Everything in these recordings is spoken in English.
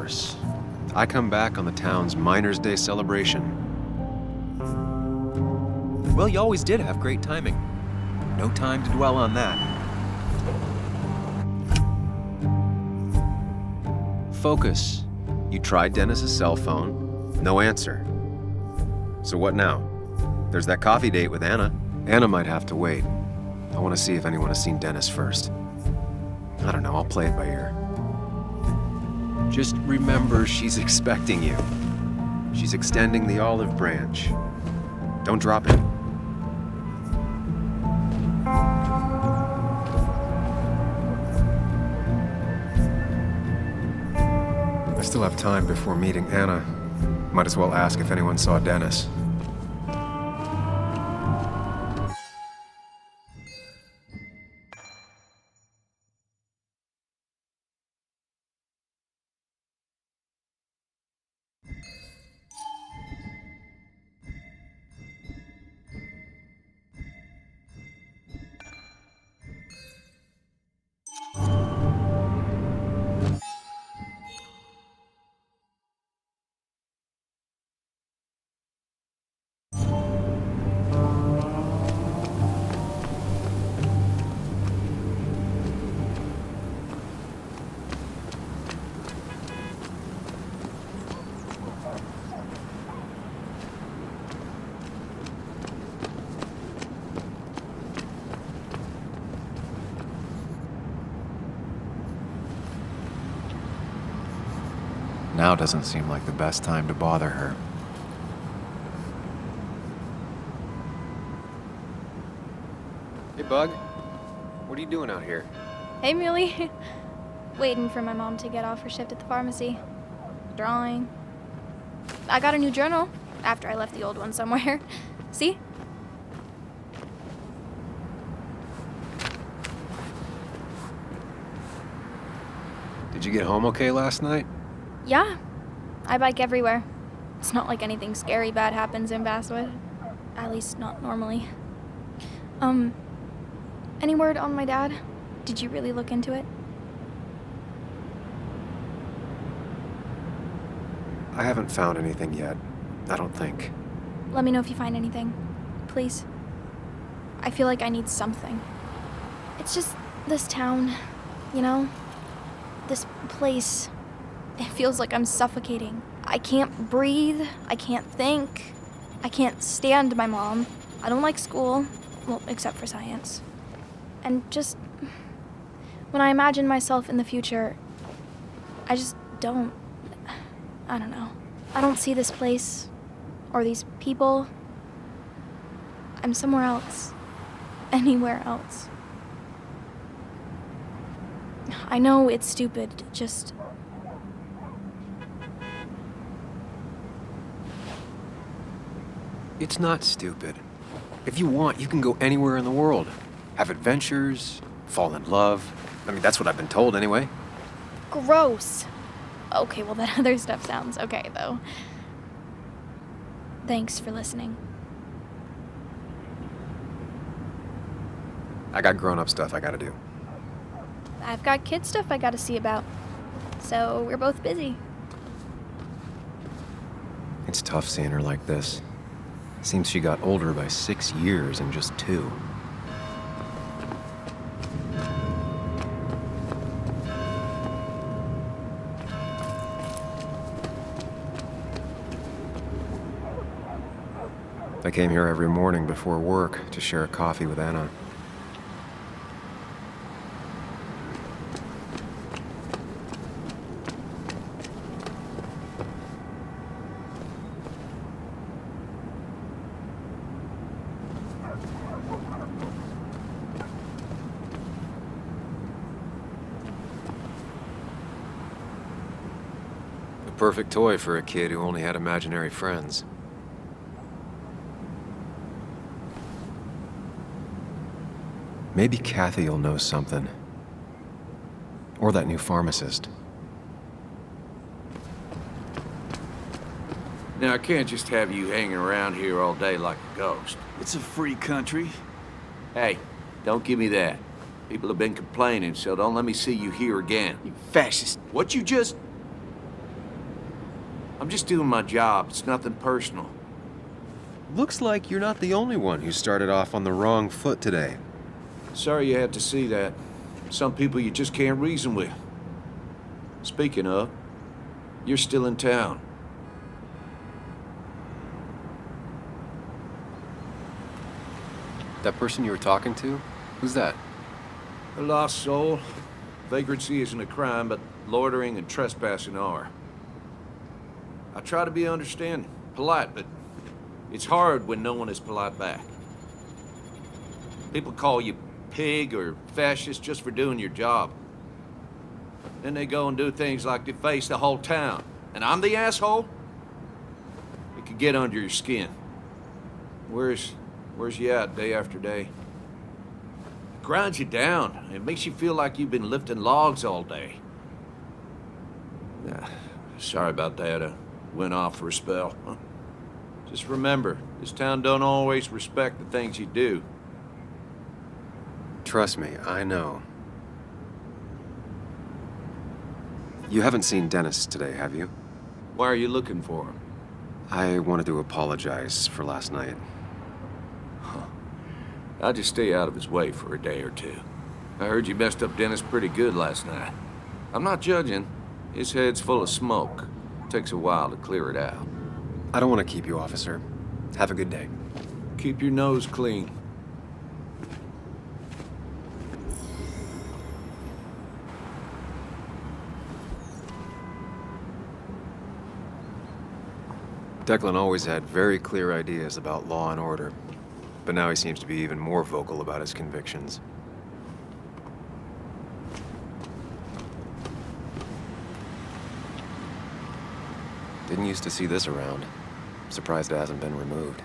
course. I come back on the town's Miners' Day celebration. Well, you always did have great timing. No time to dwell on that. Focus. You tried Dennis's cell phone. No answer. So what now? There's that coffee date with Anna. Anna might have to wait. I want to see if anyone has seen Dennis first. I don't know, I'll play it by ear. Just remember she's expecting you. She's extending the olive branch. Don't drop it. I still have time before meeting Anna. Might as well ask if anyone saw Dennis. Now doesn't seem like the best time to bother her. Hey, Bug. What are you doing out here? Hey, Muley. Waiting for my mom to get off her shift at the pharmacy. Drawing. I got a new journal after I left the old one somewhere. See? Did you get home okay last night? Yeah. I bike everywhere. It's not like anything scary bad happens in Basswood. At least not normally. Any word on my dad? Did you really look into it? I haven't found anything yet. I don't think. Let me know if you find anything. Please. I feel like I need something. It's just this town, you know? This place. It feels like I'm suffocating. I can't breathe. I can't think. I can't stand my mom. I don't like school. Well, except for science. And just... when I imagine myself in the future, I just don't... I don't know. I don't see this place. Or these people. I'm somewhere else. Anywhere else. I know it's stupid, just... It's not stupid. If you want, you can go anywhere in the world. Have adventures, fall in love. I mean, that's what I've been told anyway. Gross. Okay, well, that other stuff sounds okay, though. Thanks for listening. I got grown-up stuff I gotta do. I've got kid stuff I gotta see about. So we're both busy. It's tough seeing her like this. Seems she got older by 6 years in just 2. I came here every morning before work to share a coffee with Anna. A perfect toy for a kid who only had imaginary friends. Maybe Kathy'll know something. Or that new pharmacist. Now, I can't just have you hanging around here all day like a ghost. It's a free country. Hey, don't give me that. People have been complaining, so don't let me see you here again. You fascist. What you just... I'm just doing my job. It's nothing personal. Looks like you're not the only one who started off on the wrong foot today. Sorry you had to see that. Some people you just can't reason with. Speaking of, you're still in town. That person you were talking to? Who's that? A lost soul. Vagrancy isn't a crime, but loitering and trespassing are. I try to be understanding, polite, but it's hard when no one is polite back. People call you pig or fascist just for doing your job. Then they go and do things like deface the whole town. And I'm the asshole? It could get under your skin. Where's you at day after day? It grinds you down. It makes you feel like you've been lifting logs all day. Sorry about that. I went off for a spell. Just remember, this town don't always respect the things you do. Trust me, I know. You haven't seen Dennis today, have you? Why are you looking for him? I wanted to apologize for last night. I'll just stay out of his way for a day or two. I heard you messed up Dennis pretty good last night. I'm not judging. His head's full of smoke. Takes a while to clear it out. I don't want to keep you, officer. Have a good day. Keep your nose clean. Declan always had very clear ideas about law and order, but now he seems to be even more vocal about his convictions. Didn't used to see this around. Surprised it hasn't been removed.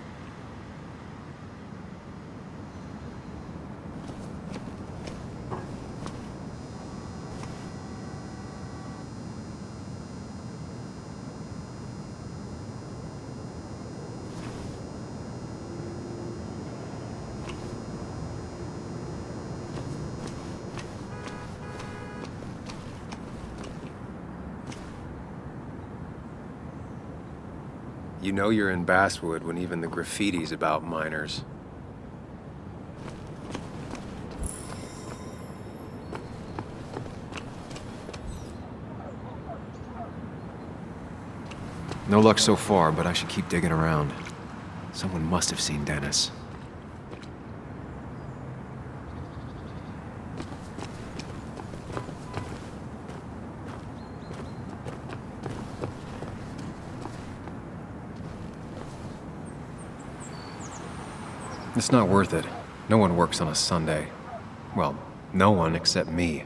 You know you're in Basswood when even the graffiti's about minors. No luck so far, but I should keep digging around. Someone must have seen Dennis. It's not worth it. No one works on a Sunday. Well, no one except me.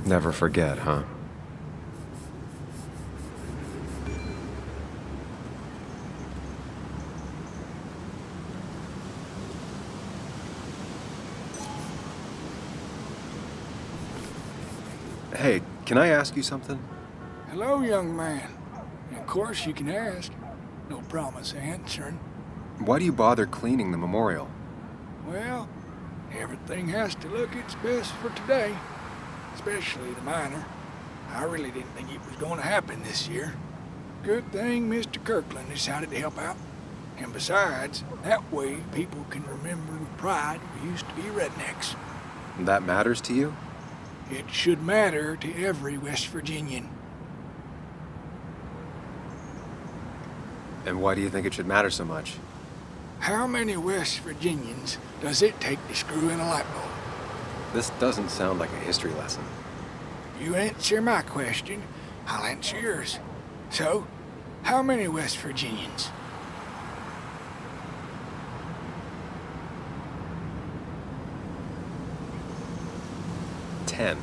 Never forget, huh? Hey, can I ask you something? Hello, young man. Of course you can ask. No promise answering. Why do you bother cleaning the memorial? Well, everything has to look its best for today, especially the miner. I really didn't think it was going to happen this year. Good thing Mr. Kirkland decided to help out. And besides, that way people can remember with pride we used to be rednecks. That matters to you? It should matter to every West Virginian. And why do you think it should matter so much? How many West Virginians does it take to screw in a light bulb? This doesn't sound like a history lesson. You answer my question, I'll answer yours. So, how many West Virginians? Ten.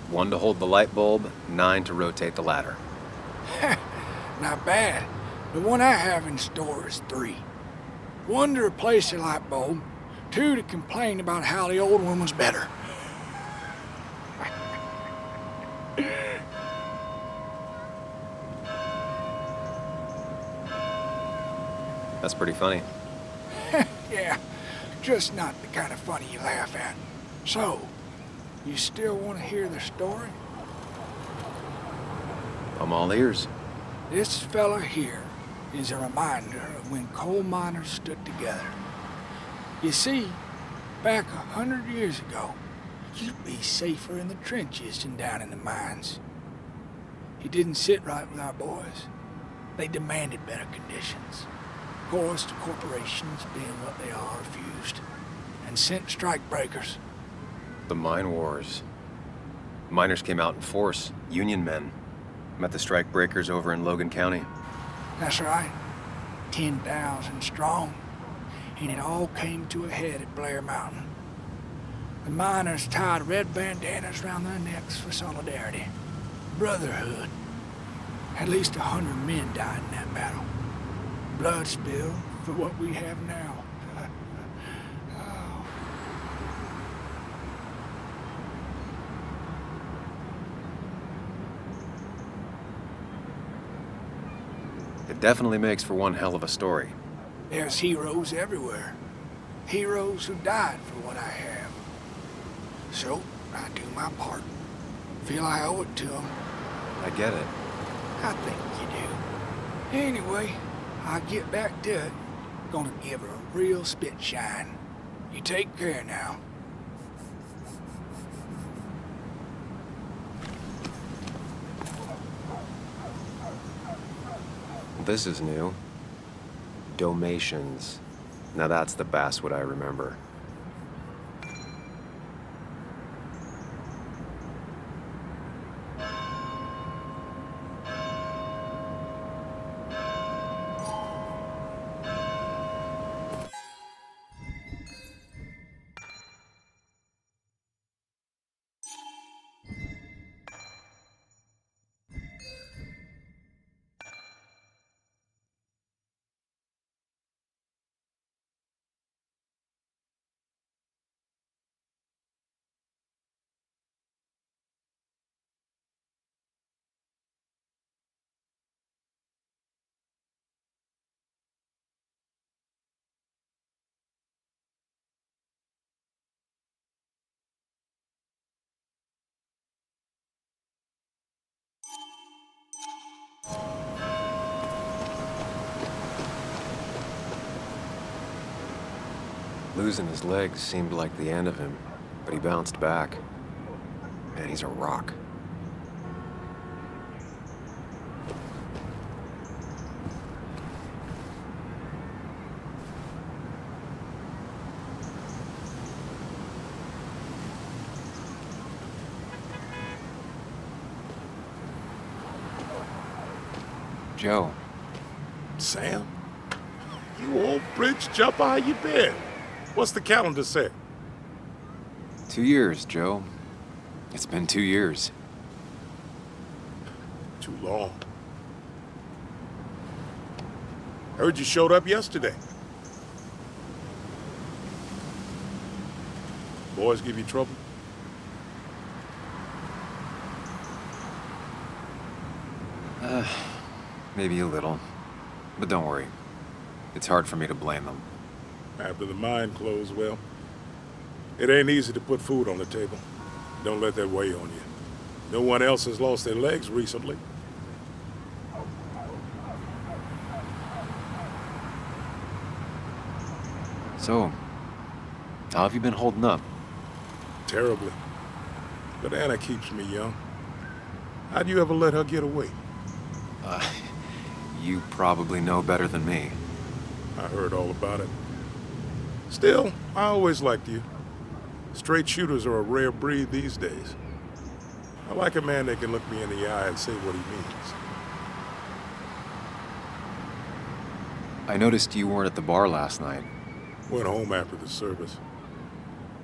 1 to hold the light bulb, 9 to rotate the ladder. Not bad. The one I have in store is 3. 1 to replace the light bulb, 2 to complain about how the old one was better. That's pretty funny. Yeah, just not the kind of funny you laugh at. So, you still want to hear the story? I'm all ears. This fella here is a reminder of when coal miners stood together. You see, back 100 years ago, you'd be safer in the trenches than down in the mines. He didn't sit right with our boys. They demanded better conditions. Of course, the corporations, being what they are, refused and sent strikebreakers. The mine wars. Miners came out in force, Union men. Met the strike breakers over in Logan County. That's right, 10,000 strong, and it all came to a head at Blair Mountain. The miners tied red bandanas around their necks for solidarity, brotherhood. At least 100 men died in that battle. Blood spilled for what we have now. Oh. It definitely makes for one hell of a story. There's heroes everywhere. Heroes who died for what I have. So, I do my part. Feel I owe it to them. I get it. I think you do. Anyway, I'll get back to it. Gonna give her a real spit shine. You take care now. This is new. Domations. Now that's the basswood I remember. Losing his legs seemed like the end of him, but he bounced back. Man, he's a rock. Joe. Sam? You old bridge jumper, how you been? What's the calendar say? 2 years, Joe. It's been 2 years. Too long. Heard you showed up yesterday. Boys give you trouble? Maybe a little. But don't worry. It's hard for me to blame them. After the mine closed, well, It ain't easy to put food on the table. Don't let that weigh on you. No one else has lost their legs recently. So, how have you been holding up? Terribly. But Anna keeps me young. How'd you ever let her get away? You probably know better than me. I heard all about it. Still, I always liked you. Straight shooters are a rare breed these days. I like a man that can look me in the eye and say what he means. I noticed you weren't at the bar last night. Went home after the service.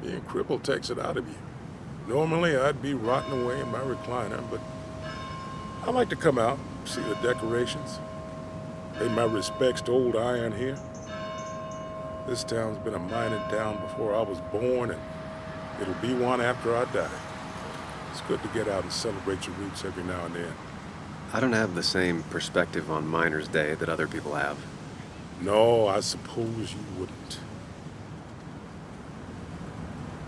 Being crippled takes it out of you. Normally, I'd be rotting away in my recliner, but I like to come out, see the decorations, pay my respects to old Iron here. This town's been a mining town before I was born, and it'll be one after I die. It's good to get out and celebrate your roots every now and then. I don't have the same perspective on Miners' Day that other people have. No, I suppose you wouldn't.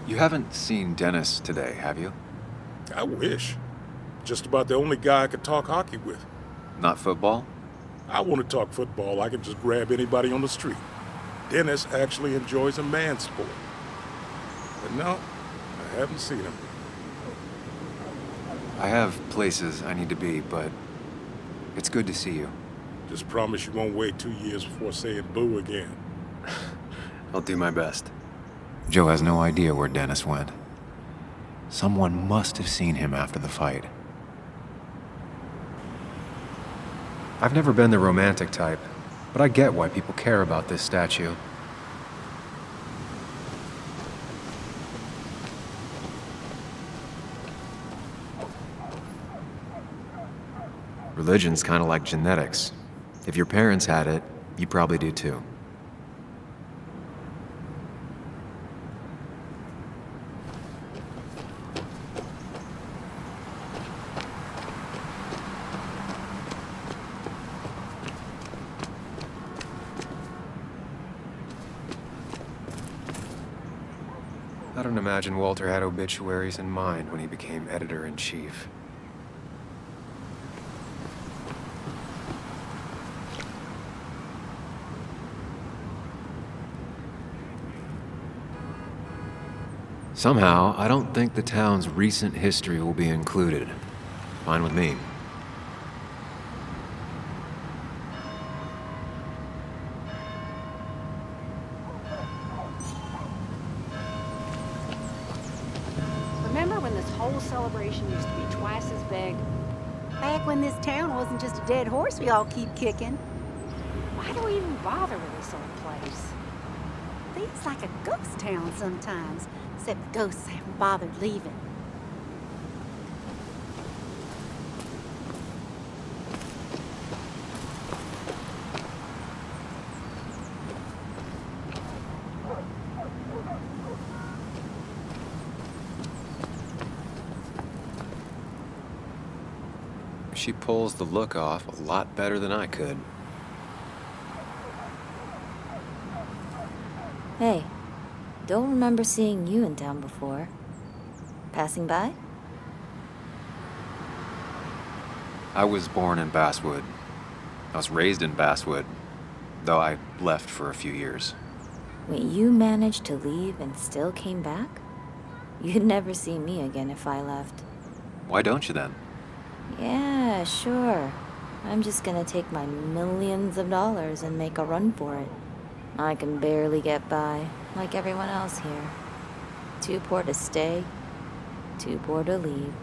You haven't seen Dennis today, have you? I wish. Just about the only guy I could talk hockey with. Not football? I want to talk football. I can just grab anybody on the street. Dennis actually enjoys a man's sport. But no, I haven't seen him. I have places I need to be, but it's good to see you. Just promise you won't wait 2 years before saying boo again. I'll do my best. Joe has no idea where Dennis went. Someone must have seen him after the fight. I've never been the romantic type, but I get why people care about this statue. Religion's kind of like genetics. If your parents had it, you probably do too. I don't imagine Walter had obituaries in mind when he became editor-in-chief. Somehow, I don't think the town's recent history will be included. Fine with me. Remember when this whole celebration used to be twice as big? Back when this town wasn't just a dead horse we all keep kicking. Why do we even bother with this old place? Feels like a ghost town sometimes, except the ghosts haven't bothered leaving. She pulls the look off a lot better than I could. Hey, don't remember seeing you in town before. Passing by? I was born in Basswood. I was raised in Basswood, though I left for a few years. Wait, you managed to leave and still came back? You'd never see me again if I left. Why don't you then? Yeah, sure. I'm just gonna take my millions of dollars and make a run for it. I can barely get by, like everyone else here. Too poor to stay, too poor to leave.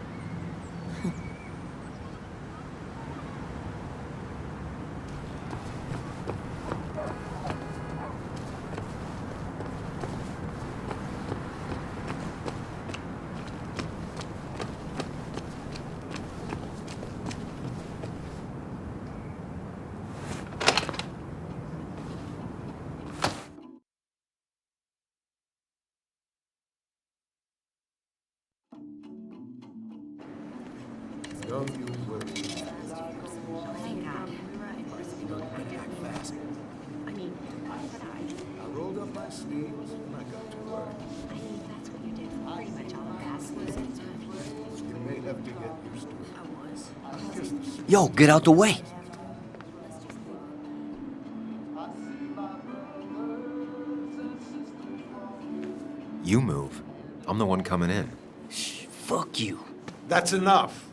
I rolled up my sleeves and I got to work. pretty much all the past losing. Yo, get out the way. You move. I'm the one coming in. Shh, fuck you. That's enough.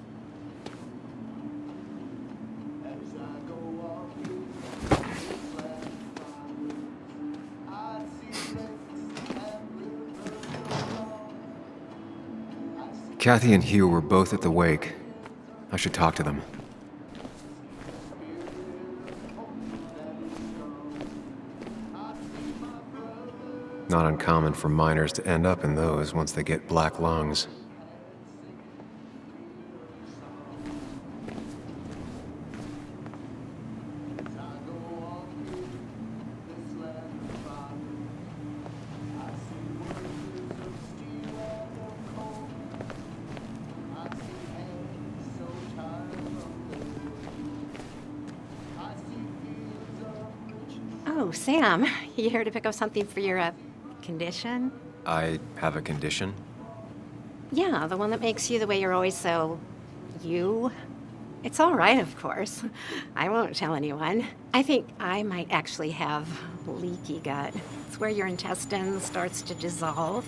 Kathy and Hugh were both at the wake. I should talk to them. Not uncommon for miners to end up in those once they get black lungs. Oh, Sam, you here to pick up something for your, condition? I have a condition. Yeah, the one that makes you the way you're always so... you? It's all right, of course. I won't tell anyone. I think I might actually have leaky gut. It's where your intestine starts to dissolve,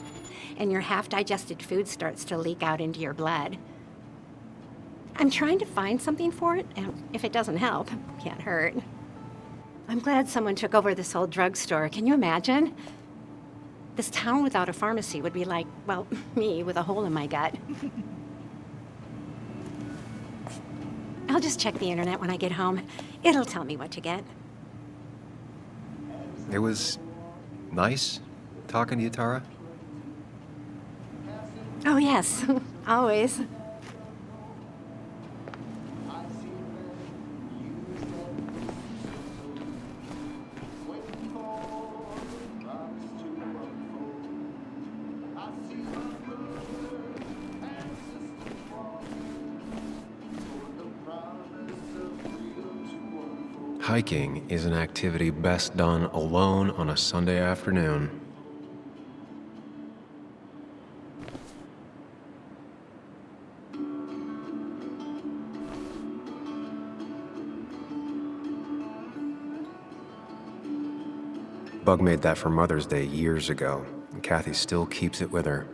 and your half-digested food starts to leak out into your blood. I'm trying to find something for it, and if it doesn't help, can't hurt. I'm glad someone took over this old drugstore. Can you imagine? This town without a pharmacy would be like, well, me with a hole in my gut. I'll just check the internet when I get home. It'll tell me what to get. It was nice talking to you, Tara. Oh, yes, always. Hiking is an activity best done alone on a Sunday afternoon. Bug made that for Mother's Day years ago, and Kathy still keeps it with her.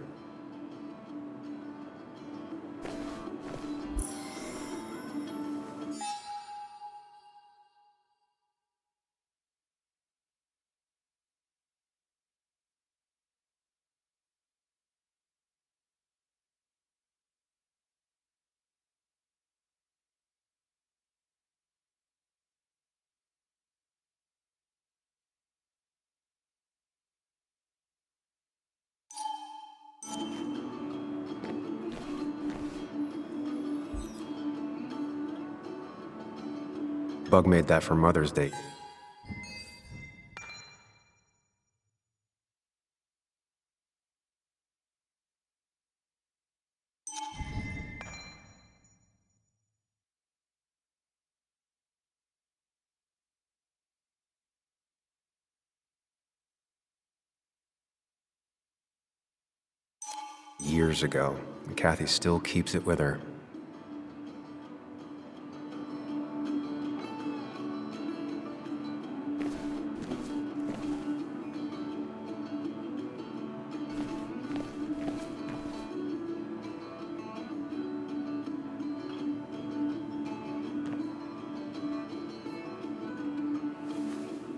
Bug made that for Mother's Day. Years ago, and Kathy still keeps it with her.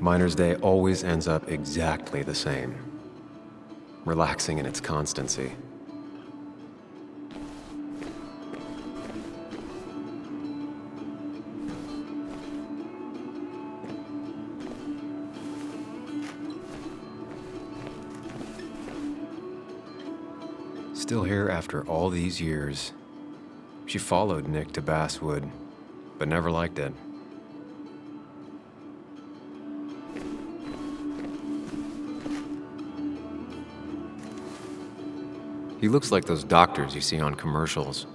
Miner's Day always ends up exactly the same, relaxing in its constancy. Still here after all these years. She followed Nick to Basswood, but never liked it. He looks like those doctors you see on commercials.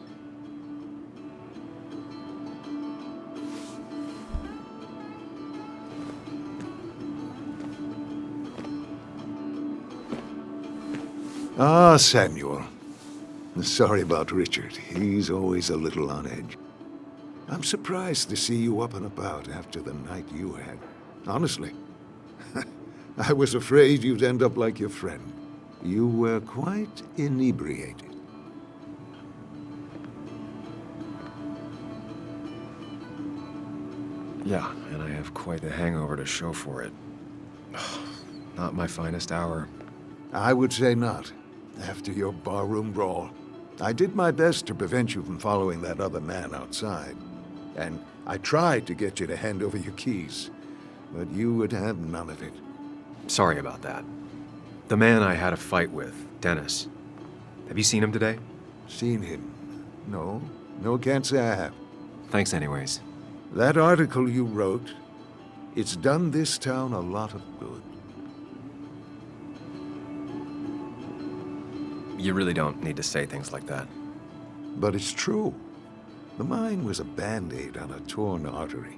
Ah, Samuel. Sorry about Richard. He's always a little on edge. I'm surprised to see you up and about after the night you had. Honestly. I was afraid you'd end up like your friend. You were quite inebriated. Yeah, and I have quite the hangover to show for it. Not my finest hour. I would say not, after your barroom brawl. I did my best to prevent you from following that other man outside. And I tried to get you to hand over your keys, but you would have none of it. Sorry about that. The man I had a fight with, Dennis. Have you seen him today? Seen him? No. No, can't say I have. Thanks anyways. That article you wrote, it's done this town a lot of good. You really don't need to say things like that. But it's true. The mine was a band-aid on a torn artery.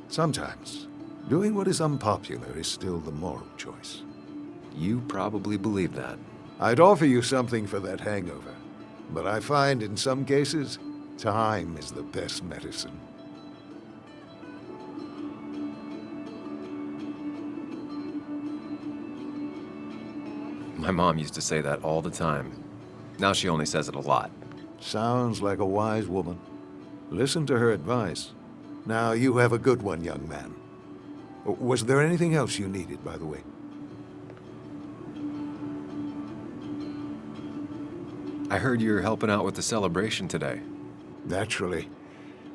Sometimes, doing what is unpopular is still the moral choice. You probably believe that. I'd offer you something for that hangover, but I find in some cases, time is the best medicine. My mom used to say that all the time. Now she only says it a lot. Sounds like a wise woman. Listen to her advice. Now, you have a good one, young man. Was there anything else you needed, by the way? I heard you're helping out with the celebration today. Naturally.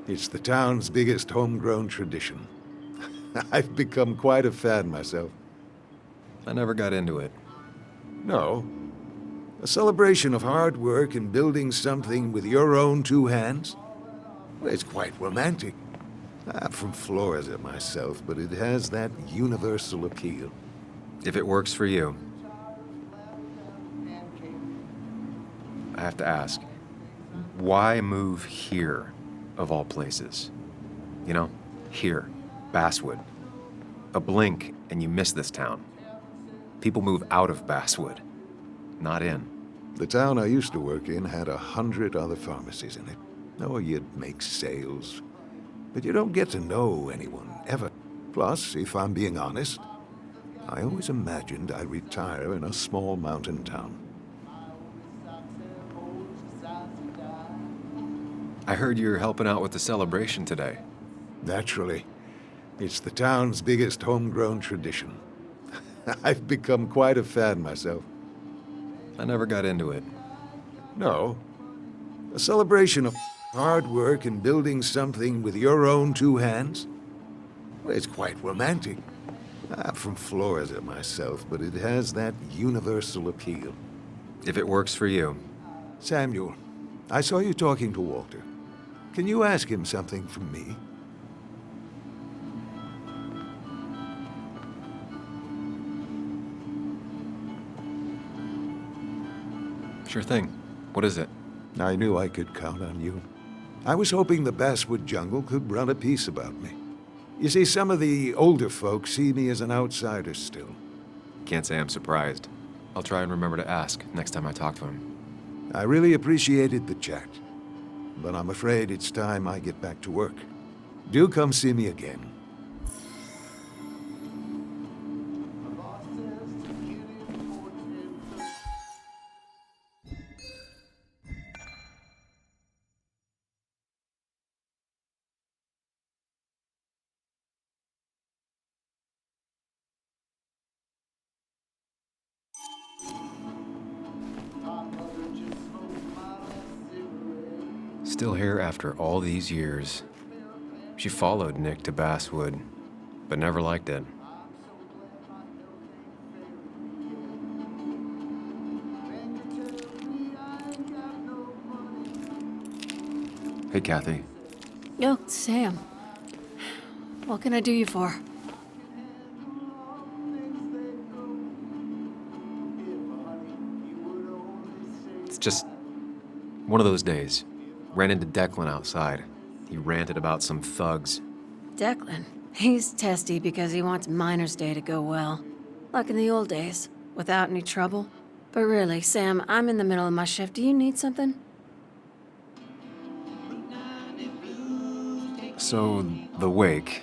It's the town's biggest homegrown tradition. I've become quite a fan myself. I never got into it. No. A celebration of hard work and building something with your own two hands? Well, it's quite romantic. I'm from Florida myself, but it has that universal appeal. If it works for you. I have to ask, why move here, of all places? You know, here, Basswood. A blink and you miss this town. People move out of Basswood, not in. The town I used to work in had 100 other pharmacies in it. Oh, you'd make sales. But you don't get to know anyone, ever. Plus, if I'm being honest, I always imagined I'd retire in a small mountain town. I heard you're helping out with the celebration today. Naturally. It's the town's biggest homegrown tradition. I've become quite a fan myself. I never got into it. No. A celebration of hard work and building something with your own two hands? Well, it's quite romantic. I'm from Florida myself, but it has that universal appeal. If it works for you. Samuel, I saw you talking to Walter. Can you ask him something from me? Sure thing. What is it? I knew I could count on you. I was hoping the Basswood jungle could run a piece about me. You see, some of the older folks see me as an outsider still. Can't say I'm surprised. I'll try and remember to ask next time I talk to him. I really appreciated the chat, but I'm afraid it's time I get back to work. Do come see me again. Still here after all these years. She followed Nick to Basswood, but never liked it. Hey, Kathy. Oh, Sam. What can I do you for? It's just one of those days. Ran into Declan outside. He ranted about some thugs. Declan. He's testy because he wants Miner's Day to go well. Like in the old days, without any trouble. But really, Sam, I'm in the middle of my shift. Do you need something? So, the wake.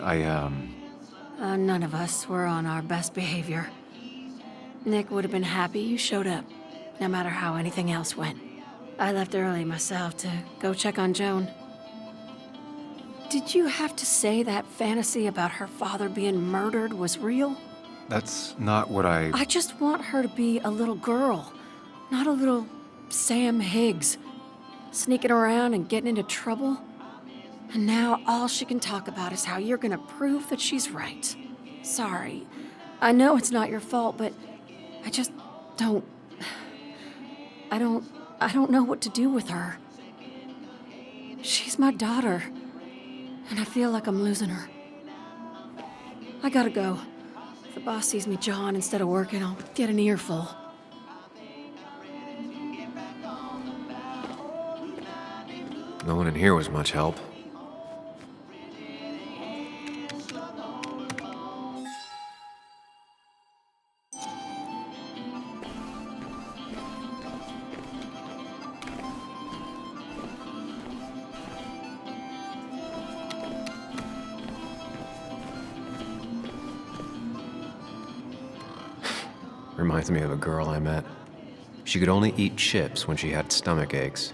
None of us were on our best behavior. Nick would have been happy you showed up, no matter how anything else went. I left early myself to go check on Joan. Did you have to say that fantasy about her father being murdered was real? That's not what I... I just want her to be a little girl, not a little Sam Higgs, sneaking around and getting into trouble. And now all she can talk about is how you're gonna prove that she's right. Sorry. I know it's not your fault, but I just don't... I don't know what to do with her. She's my daughter, and I feel like I'm losing her. I gotta go. If the boss sees me jawing instead of working, I'll get an earful. No one in here was much help. Reminds me of a girl I met. She could only eat chips when she had stomach aches.